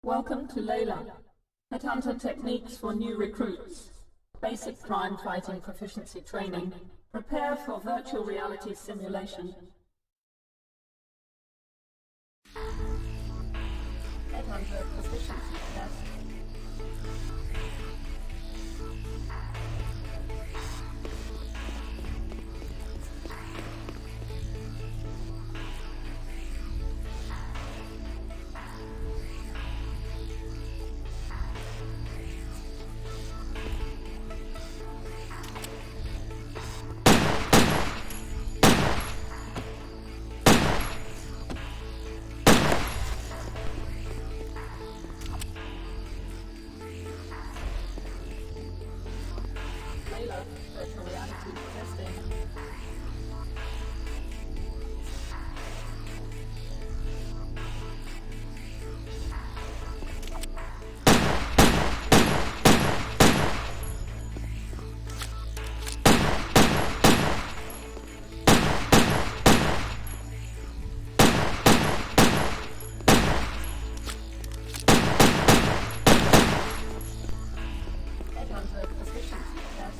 Welcome to Layla. Headhunter techniques for new recruits. Basic crime fighting proficiency training. Prepare for virtual reality simulation. Headhunter proficiency test. Virtual reality testing. Headhunter proficiency test.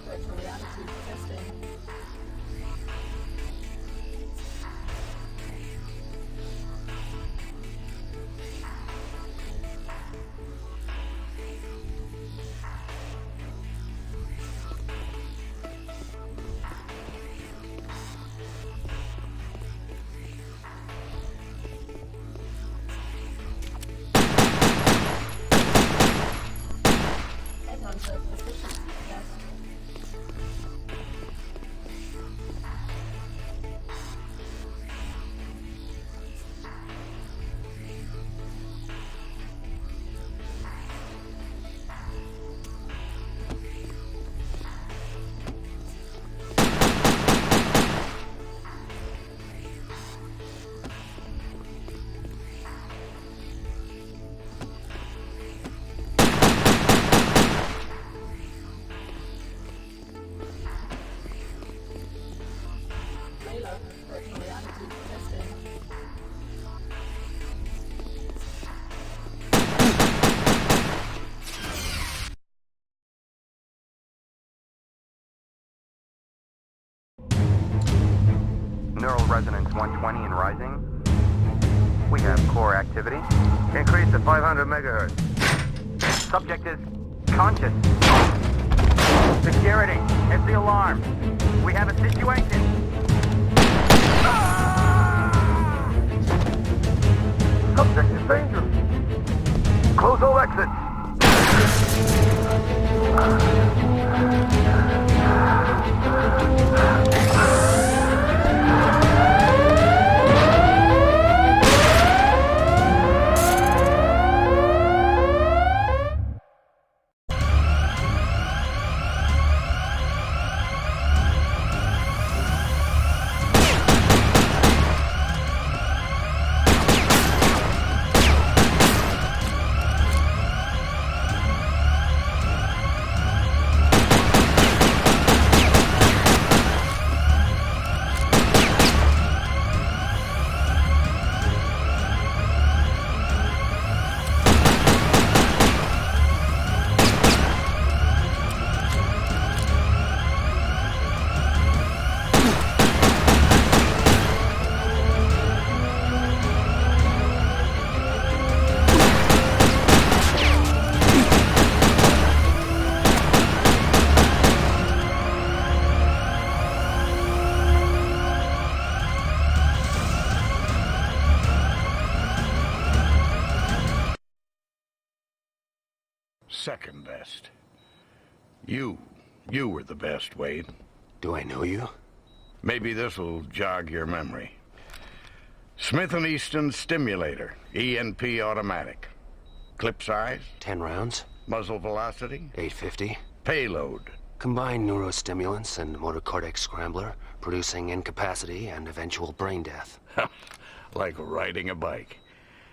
Virtual reality testing. Headhunter proficiency test. Virtual reality testing. Neural resonance 120 and rising. We have core activity. Increase to 500 megahertz. Subject is conscious. Security, it's the alarm. We have a situation. Subject is dangerous. Close all exits. Second best. You were the best, Wade. Do I know you? Maybe this'll jog your memory. Smith & Easton Stimulator, ENP automatic. Clip size? 10 rounds. Muzzle velocity? 850. Payload? Combined neurostimulants and motor cortex scrambler, producing incapacity and eventual brain death. Like riding a bike.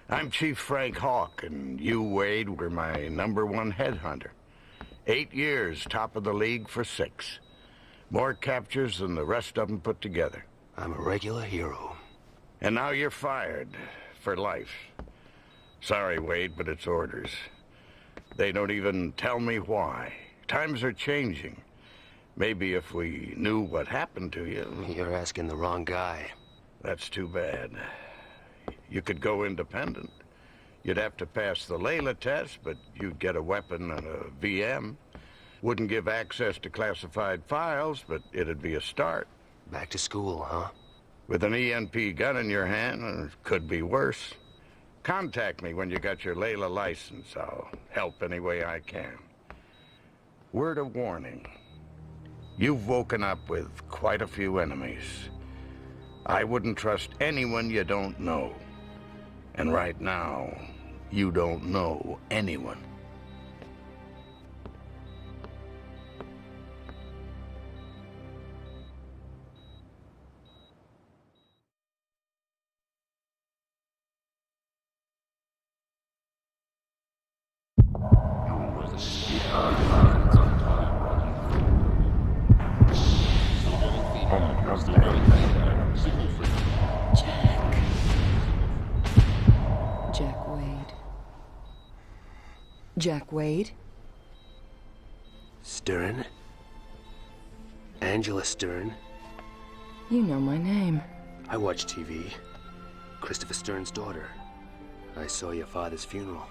I'm Chief Frank Hawk, and you, Wade, were my #1 headhunter. 8 years, top of the league for 6. More captures than the rest of them put together. I'm a regular hero. And now you're fired. For life. Sorry, Wade, but it's orders. They don't even tell me why. Times are changing. Maybe if we knew what happened to you... You're asking the wrong guy. That's too bad. You could go independent. You'd have to pass the Layla test, but you'd get a weapon and a VM. Wouldn't give access to classified files, but it'd be a start. Back to school, huh? With an ENP gun in your hand, it could be worse. Contact me when you got your Layla license. I'll help any way I can. Word of warning. You've woken up with quite a few enemies. I wouldn't trust anyone you don't know. And right now, you don't know anyone. Jack Wade. Jack Wade? Stern? Angela Stern? You know my name. I watch TV. Christopher Stern's daughter. I saw your father's funeral.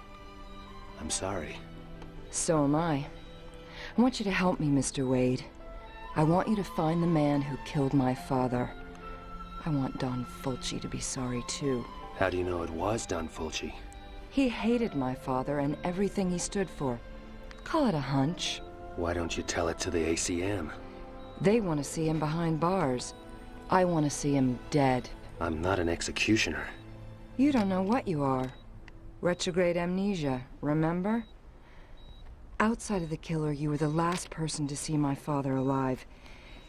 I'm sorry. So am I. I want you to help me, Mr. Wade. I want you to find the man who killed my father. I want Don Fulci to be sorry, too. How do you know it was Don Fulci? He hated my father and everything he stood for. Call it a hunch. Why don't you tell it to the ACM? They want to see him behind bars. I want to see him dead. I'm not an executioner. You don't know what you are. Retrograde amnesia, remember? Outside of the killer, you were the last person to see my father alive.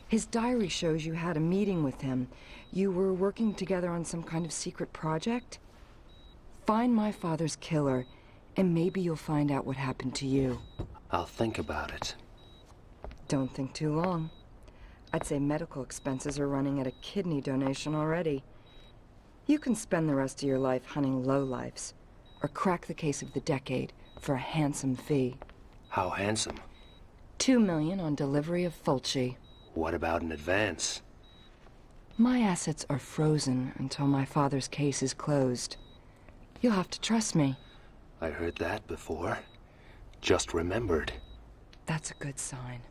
His diary shows you had a meeting with him. You were working together on some kind of secret project? Find my father's killer, and maybe you'll find out what happened to you. I'll think about it. Don't think too long. I'd say medical expenses are running at a kidney donation already. You can spend the rest of your life hunting lowlifes, or crack the case of the decade for a handsome fee. How handsome? $2 million on delivery of Fulci. What about an advance? My assets are frozen until my father's case is closed. You'll have to trust me. I heard that before. Just remembered. That's a good sign.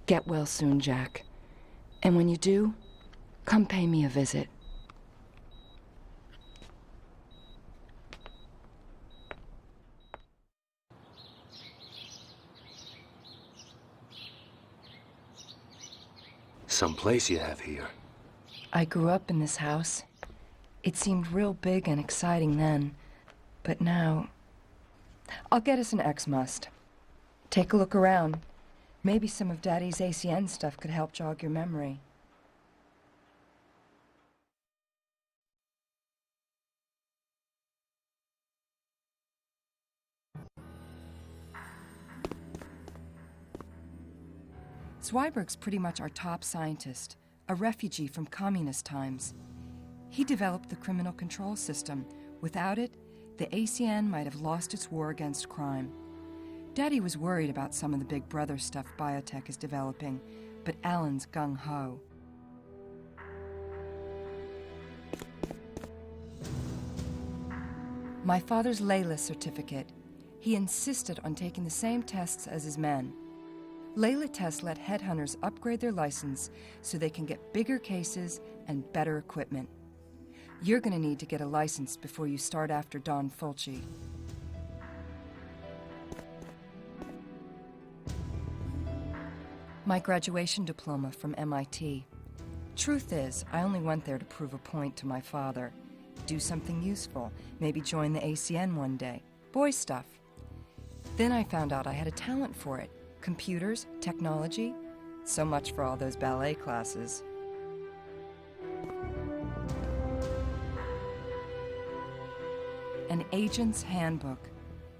Get well soon, Jack. And when you do, come pay me a visit. Some place you have here. I grew up in this house. It seemed real big and exciting then, but now... I'll get us an X-Must. Take a look around. Maybe some of Daddy's ACN stuff could help jog your memory. Zweiberg's pretty much our top scientist, a refugee from communist times. He developed the criminal control system. Without it, the ACN might have lost its war against crime. Daddy was worried about some of the Big Brother stuff biotech is developing, but Alan's gung-ho. My father's Layla certificate. He insisted on taking the same tests as his men. Layla tests let headhunters upgrade their license so they can get bigger cases and better equipment. You're going to need to get a license before you start after Don Fulci. My graduation diploma from MIT. Truth is, I only went there to prove a point to my father. do something useful, maybe join the ACN one day. Boy stuff. Then I found out I had a talent for it. Computers, technology. So much for all those ballet classes. An Agent's Handbook.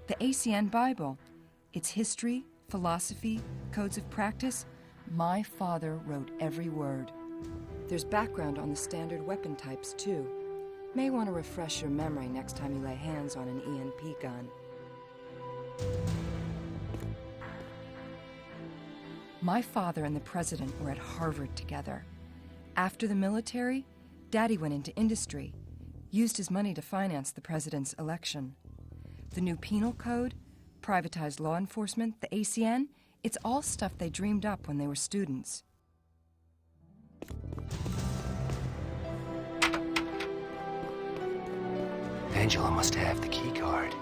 The ACN Bible. Its history, philosophy, codes of practice. My father wrote every word. There's background on the standard weapon types, too. May want to refresh your memory next time you lay hands on an ENP gun. My father and the president were at Harvard together. After the military, Daddy went into industry, used his money to finance the president's election. The new penal code, privatized law enforcement, the ACN, it's all stuff they dreamed up when they were students. Angela must have the key card.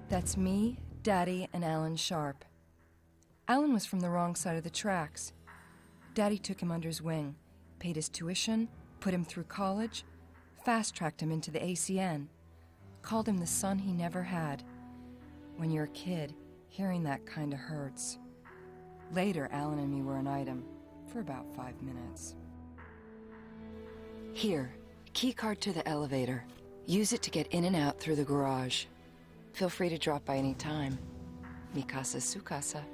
That's me, Daddy, and Alan Sharp. Alan was from the wrong side of the tracks. Daddy took him under his wing, paid his tuition, put him through college, fast-tracked him into the ACN, called him the son he never had. When you're a kid, hearing that kinda hurts. Later, Alan and me were an item, for about 5 minutes. Here, key card to the elevator. Use it to get in and out through the garage. Feel free to drop by any time. Mi casa, su casa.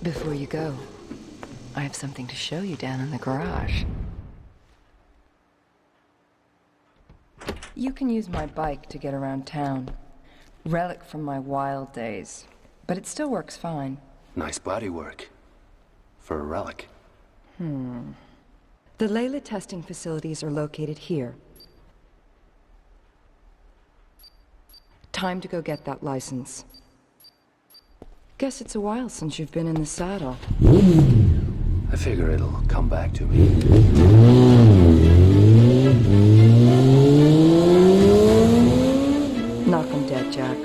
Before you go, I have something to show you down in the garage. You can use my bike to get around town. Relic from my wild days, but it still works fine. Nice bodywork. For a relic. The Layla testing facilities are located here. Time to go get that license. Guess it's a while since you've been in the saddle. I figure it'll come back to me. Knock 'em dead, Jack.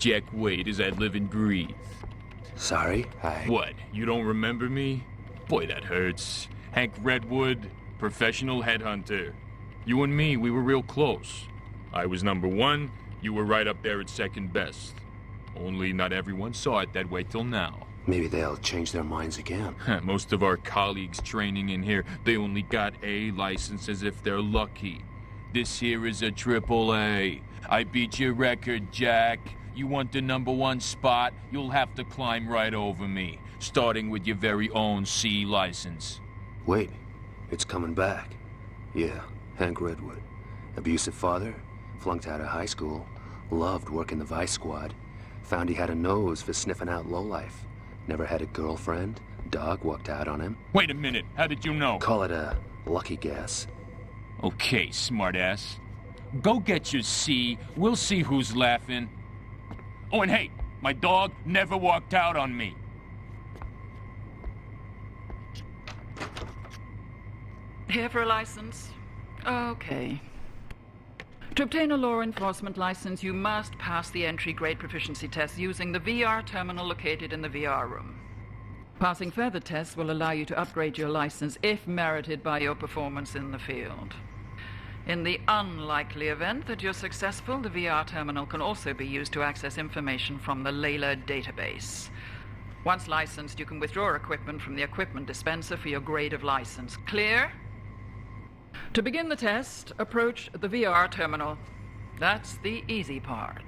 Jek Uэйd as I live and breathe. Sorry, What, you don't remember me? Boy, that hurts. Hank Redwood, professional headhunter. You and me, we were real close. I was number one, you were right up there at second best. Only not everyone saw it that way till now. Maybe they'll change their minds again. Most of our colleagues training in here, they only got A licenses if they're lucky. This here is a AAA. I beat your record, Jack. You want the #1 spot, you'll have to climb right over me, starting with your very own C license. Wait, it's coming back. Yeah, Hank Redwood. Abusive father, flunked out of high school, loved working the Vice Squad, found he had a nose for sniffing out lowlife. Never had a girlfriend, dog walked out on him. Wait a minute, how did you know? Call it a lucky guess. Okay, smartass. Go get your C, we'll see who's laughing. Oh, and hey, my dog never walked out on me. Here for a license? Okay. To obtain a law enforcement license, you must pass the entry-grade proficiency test using the VR terminal located in the VR room. Passing further tests will allow you to upgrade your license if merited by your performance in the field. In the unlikely event that you're successful, the VR terminal can also be used to access information from the Layla database. Once licensed, you can withdraw equipment from the equipment dispenser for your grade of license. Clear? To begin the test, approach the VR terminal. That's the easy part.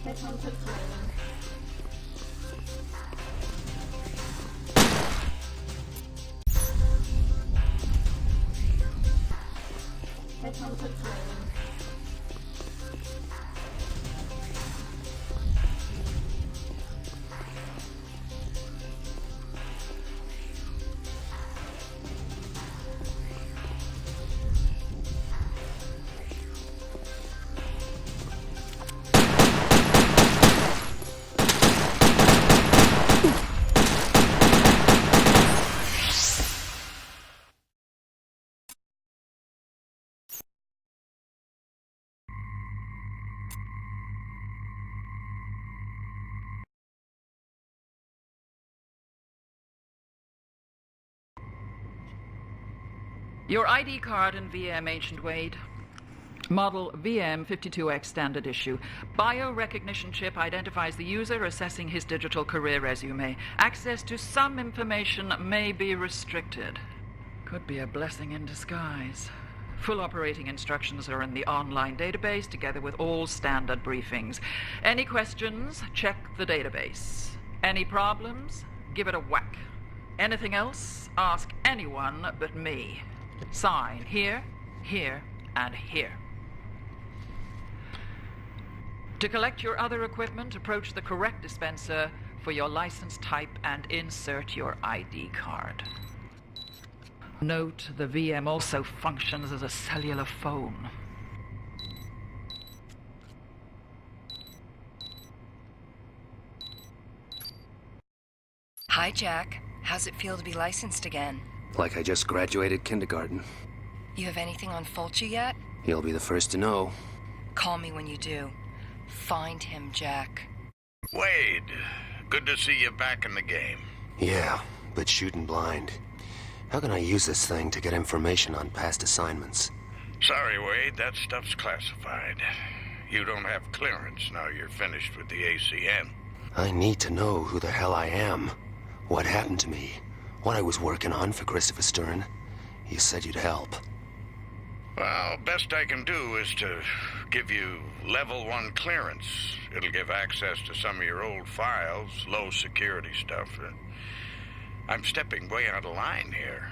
Headhunter training. Headhunter training. Your ID card and VM, Ancient Wade. Model VM52X standard issue. Biorecognition chip identifies the user, assessing his digital career resume. Access to some information may be restricted. Could be a blessing in disguise. Full operating instructions are in the online database, together with all standard briefings. Any questions? Check the database. Any problems? Give it a whack. Anything else? Ask anyone but me. Sign here, here, and here. To collect your other equipment, approach the correct dispenser for your license type and insert your ID card. Note, the VM also functions as a cellular phone. Hi, Jack. How's it feel to be licensed again? Like I just graduated kindergarten. You have anything on Fulci yet? You'll be the first to know. Call me when you do. Find him, Jack. Wade, good to see you back in the game. Yeah, but shooting blind. How can I use this thing to get information on past assignments? Sorry, Wade, that stuff's classified. You don't have clearance now you're finished with the ACN. I need to know who the hell I am. What happened to me. What I was working on for Kристофера Штерна. You said you'd help. Well, best I can do is to give you level 1 clearance. It'll give access to some of your old files, low security stuff. I'm stepping way out of line here.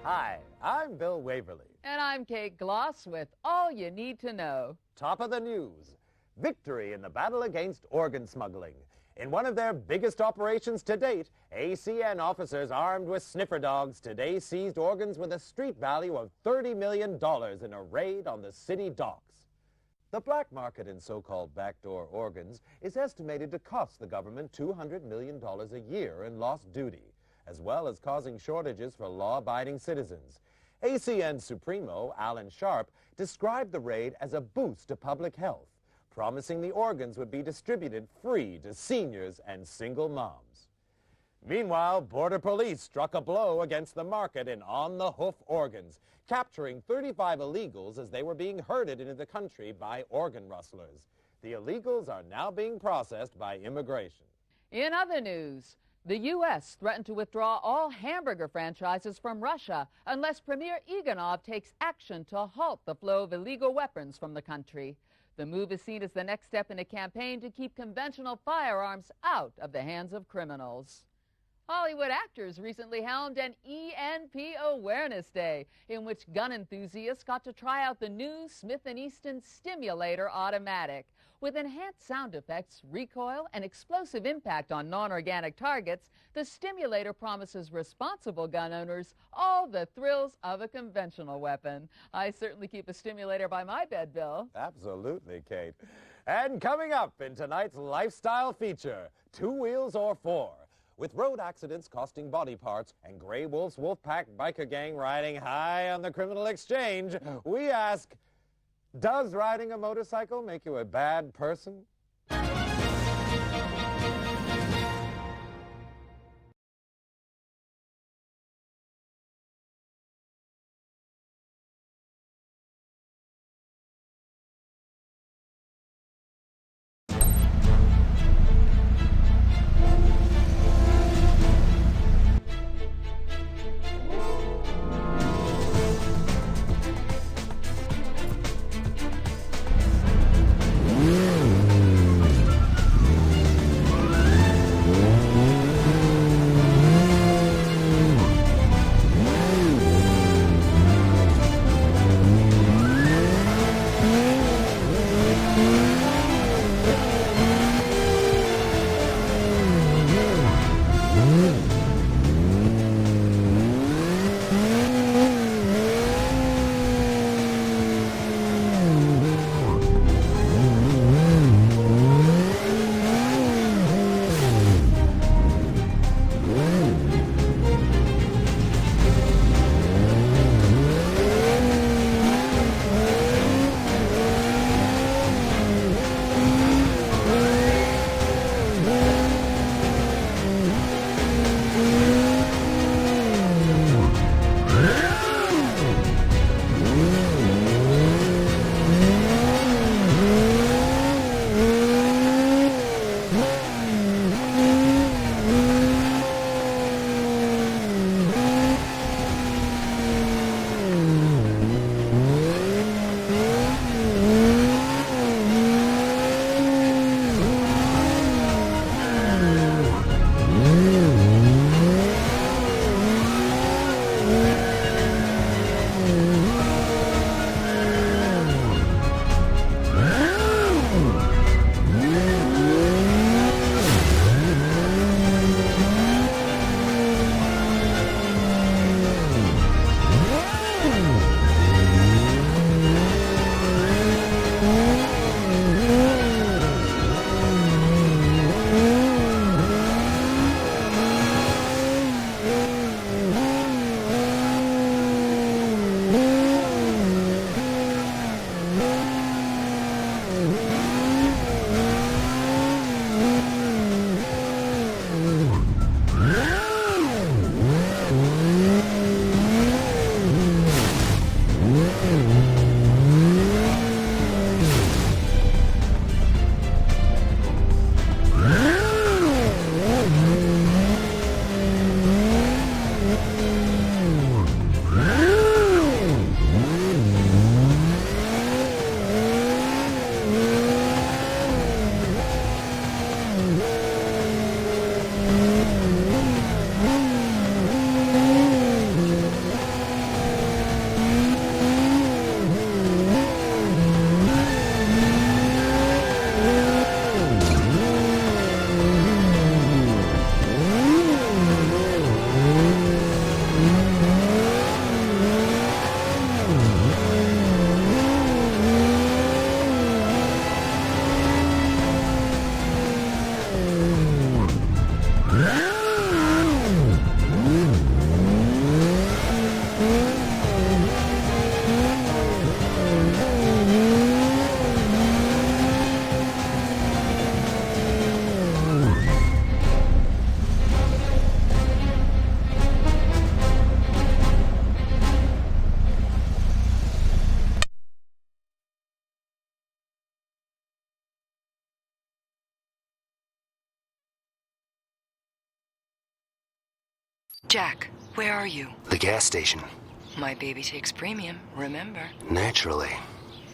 Hi, I'm Bill Waverly. And I'm Kate Gloss with all you need to know. Top of the news. Victory in the battle against organ smuggling. In one of their biggest operations to date, ACN officers armed with sniffer dogs today seized organs with a street value of $30 million in a raid on the city docks. The black market in so-called backdoor organs is estimated to cost the government $200 million a year in lost duty, as well as causing shortages for law-abiding citizens. ACN Supremo, Alan Sharp, described the raid as a boost to public health, promising the organs would be distributed free to seniors and single moms. Meanwhile, Border Police struck a blow against the market in on-the-hoof organs, capturing 35 illegals as they were being herded into the country by organ rustlers. The illegals are now being processed by immigration. In other news, The U.S. threatened to withdraw all hamburger franchises from Russia unless Premier Iganov takes action to halt the flow of illegal weapons from the country. The move is seen as the next step in a campaign to keep conventional firearms out of the hands of criminals. Hollywood actors recently helmed an ENP Awareness Day, in which gun enthusiasts got to try out the new Smith & Easton Stimulator Automatic. With enhanced sound effects, recoil, and explosive impact on non-organic targets, the Stimulator promises responsible gun owners all the thrills of a conventional weapon. I certainly keep a Stimulator by my bed, Bill. Absolutely, Kate. And coming up in tonight's lifestyle feature, 2 wheels or 4. With road accidents costing body parts and Grey Wolf's Wolfpack biker gang riding high on the criminal exchange, we ask, does riding a motorcycle make you a bad person? Jack, where are you? The gas station. My baby takes premium, remember? Naturally.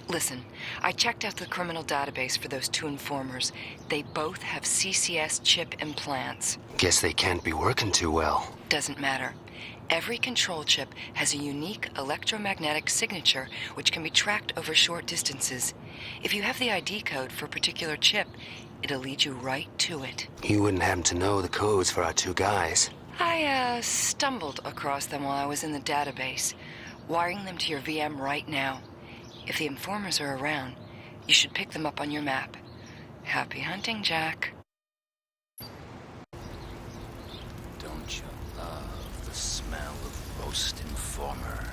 Listen, I checked out the criminal database for those two informers. They both have CCS chip implants. Guess they can't be working too well. Doesn't matter. Every control chip has a unique electromagnetic signature which can be tracked over short distances. If you have the ID code for a particular chip, it'll lead you right to it. You wouldn't happen to know the codes for our two guys. I stumbled across them while I was in the database. Wiring them to your VM right now. If the informers are around, you should pick them up on your map. Happy hunting, Jack. Don't you love the smell of roast informer?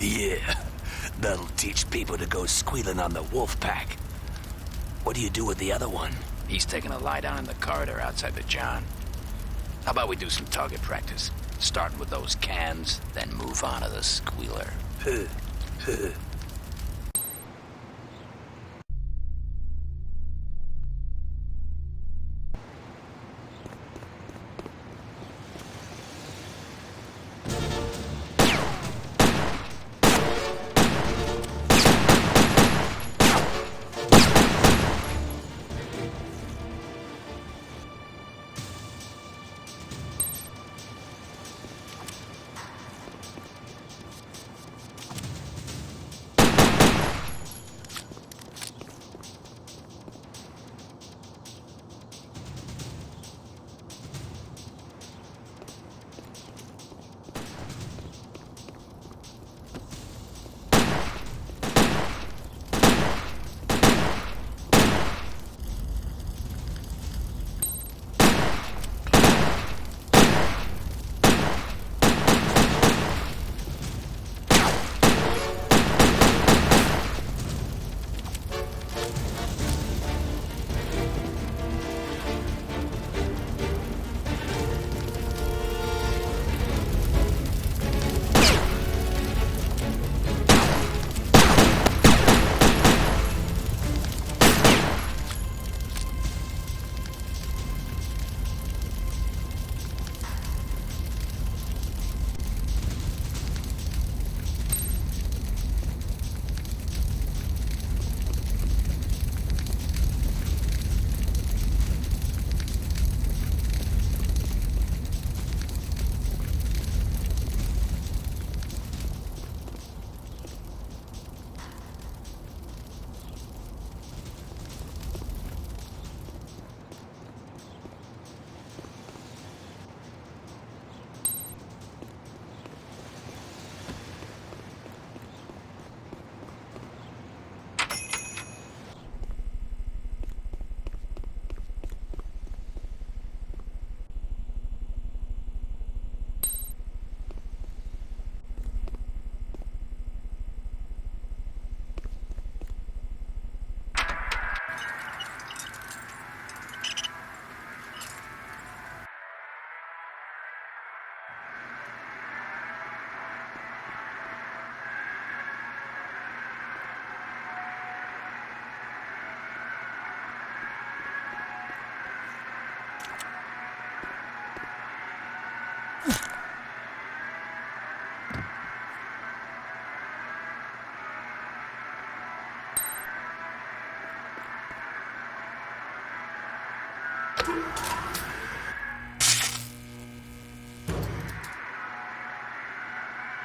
Yeah, that'll teach people to go squealing on the wolf pack. What do you do with the other one? He's taking a lie down in the corridor outside the John. How about we do some target practice? Starting with those cans, then move on to the squealer.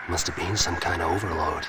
Must have been some kind of overload.